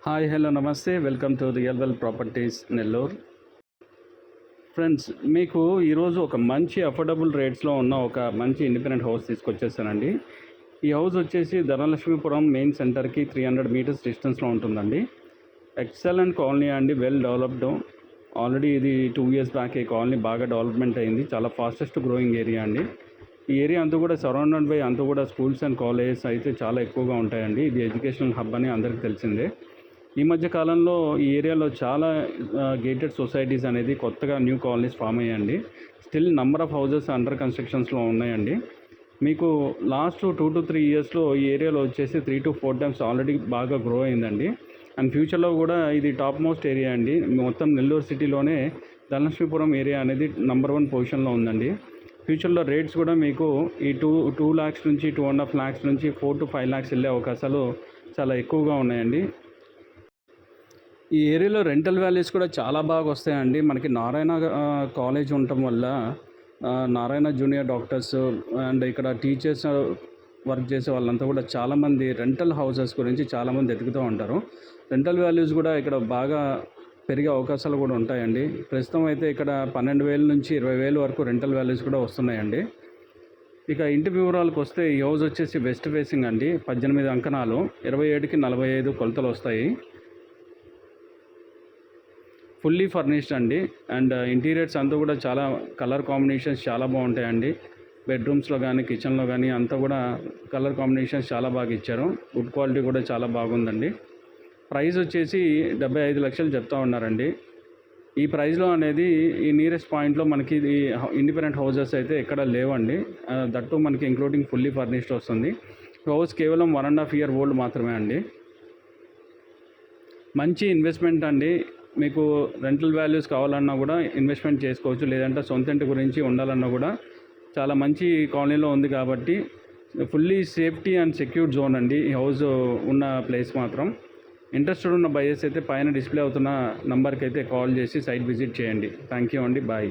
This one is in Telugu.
హాయ్ హలో నమస్తే welcome to real well properties Nellore. Friends, మీకు ఈరోజు ఒక మంచి అఫోర్డబుల్ రేట్స్లో ఉన్న ఒక మంచి ఇండిపెండెంట్ హౌస్ తీసుకొచ్చేసానండి. ఈ హౌస్ వచ్చేసి ధనలక్ష్మీపురం మెయిన్ సెంటర్కి 300 మీటర్స్ డిస్టెన్స్లో ఉంటుందండి. ఎక్సలెంట్ కాలనీ అండి, వెల్ డెవలప్డ్. ఆల్రెడీ ఇది 2 ఇయర్స్ బ్యాక్ ఈ కాలనీ బాగా డెవలప్మెంట్ అయింది. చాలా ఫాస్టెస్ట్ గ్రోయింగ్ ఏరియా అండి. ఈ ఏరియా అంతా కూడా సరౌండెడ్ బై అంతా కూడా స్కూల్స్ అండ్ కాలేజెస్ అయితే చాలా ఎక్కువగా ఉంటాయండి. ఇది ఎడ్యుకేషనల్ హబ్ అని అందరికీ తెలిసిందే. ఈ మధ్య కాలంలో ఈ ఏరియాలో చాలా గేటెడ్ సొసైటీస్ అనేది కొత్తగా న్యూ కాలనీస్ ఫామ్ అయ్యాయండి. Still number of houses under కన్స్ట్రక్షన్స్లో ఉన్నాయండి. మీకు లాస్ట్ 2 to 3 ఇయర్స్లో ఈ ఏరియాలో వచ్చేసి 3 to 4 టైమ్స్ ఆల్రెడీ బాగా గ్రో అయిందండి. అండ్ ఫ్యూచర్లో కూడా ఇది టాప్ మోస్ట్ ఏరియా అండి. మొత్తం నెల్లూరు సిటీలోనే ధనలక్ష్మీపురం ఏరియా అనేది నంబర్ 1 పొజిషన్లో ఉందండి. ఫ్యూచర్లో రేట్స్ కూడా మీకు ఈ 2 lakhs నుంచి 2.5 lakhs నుంచి 4 to 5 lakhs వెళ్ళే అవకాశాలు చాలా ఎక్కువగా ఉన్నాయండి. ఈ ఏరియాలో రెంటల్ వాల్యూస్ కూడా చాలా బాగా వస్తాయండి. మనకి నారాయణ కాలేజ్ ఉండటం వల్ల నారాయణ జూనియర్ డాక్టర్స్ అండ్ ఇక్కడ టీచర్స్ వర్క్ చేసే వాళ్ళంతా కూడా చాలామంది రెంటల్ హౌసెస్ గురించి చాలామంది ఎదుగుతూ ఉంటారు. రెంటల్ వాల్యూస్ కూడా ఇక్కడ బాగా పెరిగే అవకాశాలు కూడా ఉంటాయండి. ప్రస్తుతం అయితే ఇక్కడ 12,000 నుంచి 20,000 వరకు రెంటల్ వాల్యూస్ కూడా వస్తున్నాయండి. ఇక ఇంటి వివరాలకు వస్తే ఈ హౌస్ వచ్చేసి వెస్ట్ ఫేసింగ్ అండి. 18 అంకణాలు, 27కి 45 కొలతలు వస్తాయి. ఫుల్లీ ఫర్నిష్డ్ అండి. అండ్ ఇంటీరియర్స్ అంతా కూడా చాలా కలర్ కాంబినేషన్స్ చాలా బాగుంటాయండి. బెడ్రూమ్స్లో కానీ కిచెన్లో కానీ అంతా కూడా కలర్ కాంబినేషన్స్ చాలా బాగా ఇచ్చారు. వుడ్ క్వాలిటీ కూడా చాలా బాగుందండి. ప్రైస్ వచ్చేసి 75 లక్షలు చెప్తా ఉన్నారండి. ఈ ప్రైస్లో అనేది ఈ నియరెస్ట్ పాయింట్లో మనకి ఇది ఇండిపెండెంట్ హౌసెస్ అయితే ఎక్కడ లేవండి. దట్టు మనకి ఇంక్లూడింగ్ ఫుల్లీ ఫర్నిష్డ్ వస్తుంది. హౌస్ కేవలం 1.5 year ఓల్డ్ మాత్రమే అండి. మంచి ఇన్వెస్ట్మెంట్ అండి. మీకు రెంటల్ వాల్యూస్ కావాలన్నా కూడా ఇన్వెస్ట్మెంట్ చేసుకోవచ్చు, లేదంటే సొంత ఇంటి గురించి ఉండాలన్నా కూడా చాలా మంచి కాలనీలో ఉంది కాబట్టి fully safety and secured zone అండి ఈ హౌస్ ఉన్న ప్లేస్ మాత్రం. ఇంట్రెస్టెడ్ ఉన్న బయర్స్ అయితే పైన డిస్ప్లే అవుతున్న నంబర్కి అయితే కాల్ చేసి సైట్ విజిట్ చేయండి. థ్యాంక్ యూ అండి. బాయ్.